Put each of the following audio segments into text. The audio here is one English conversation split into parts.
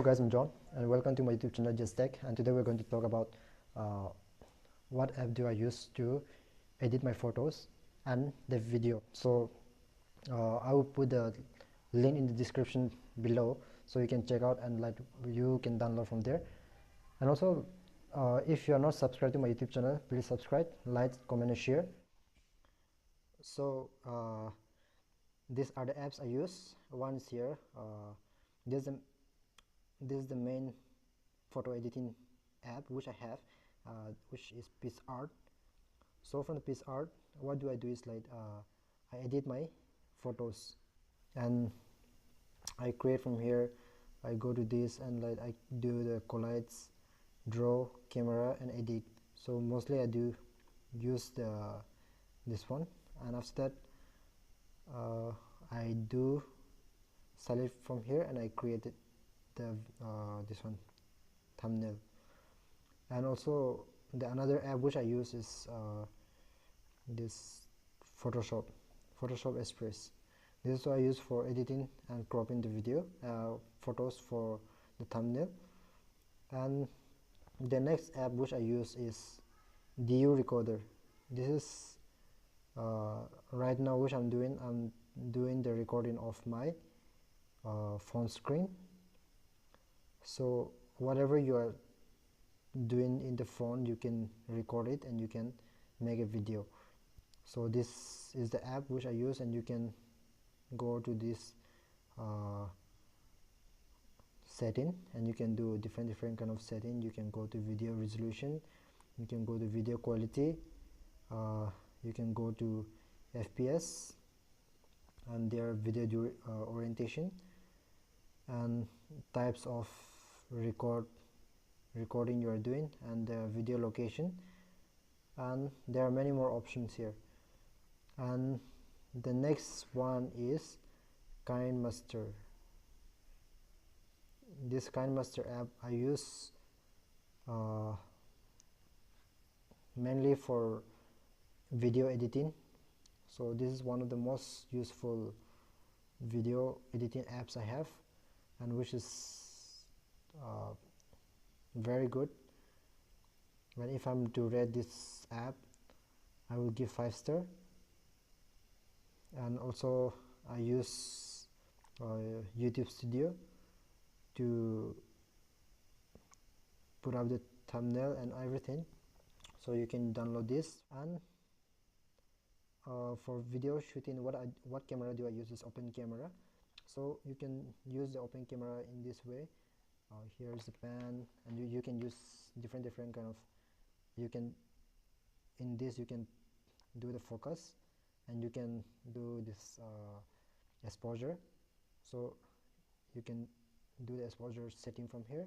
guys, I'm John and welcome to my YouTube channel Just Tech, and today we're going to talk about what app do I use to edit my photos and the video. So I will put the link in the description below so you can check out and like you can download from there. And also if you are not subscribed to my YouTube channel, please subscribe, like, comment and share. So these are the apps I use. One is here. This is the main photo editing app which I have, which is PixArt. So from the PixArt, what do I do is like I edit my photos and I create from here. I go to this and like I do the collides, draw, camera and edit. So mostly I do use this one, and after that I do select from here and I created the this one thumbnail. And also the another app which I use is this Photoshop Express. This is what I use for editing and cropping the video photos for the thumbnail. And the next app which I use is DU Recorder. This is right now which I'm doing the recording of my phone screen. So whatever you are doing in the phone, you can record it and you can make a video. So this is the app which I use, and you can go to this setting and you can do different kind of setting. You can go to video resolution, you can go to video quality, you can go to FPS and their video orientation and types of recording you are doing and the video location, and there are many more options here. And the next one is KineMaster. This KineMaster app I use mainly for video editing. So this is one of the most useful video editing apps I have, and which is very good. But if I'm to rate this app, I will give 5 stars. And also I use YouTube Studio to put up the thumbnail and everything, so you can download this. And for video shooting, what camera do I use is open camera. So you can use the open camera in this way. Here's the pan, and you can use different kind of, you can in this you can do the focus and you can do this exposure. So you can do the exposure setting from here,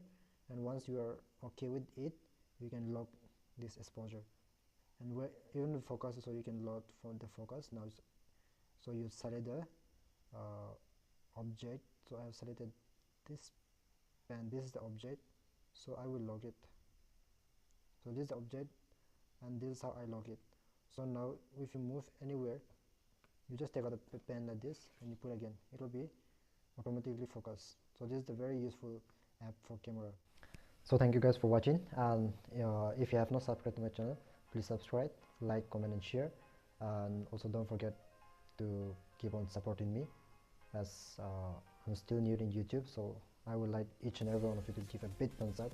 and once you are okay with it, you can lock this exposure, and even the focus, so you can load for the focus now. So you select the object. So I have selected this pen, this is the object, so I will log it. So this is the object and this is how I log it. So now if you move anywhere, you just take out the pen like this and you put again, it will be automatically focused. So this is the very useful app for camera. So thank you guys for watching, and if you have not subscribed to my channel, please subscribe, like, comment and share, and also don't forget to keep on supporting me, as I'm still new in YouTube. So I would like each and every one of you to give a big thumbs up.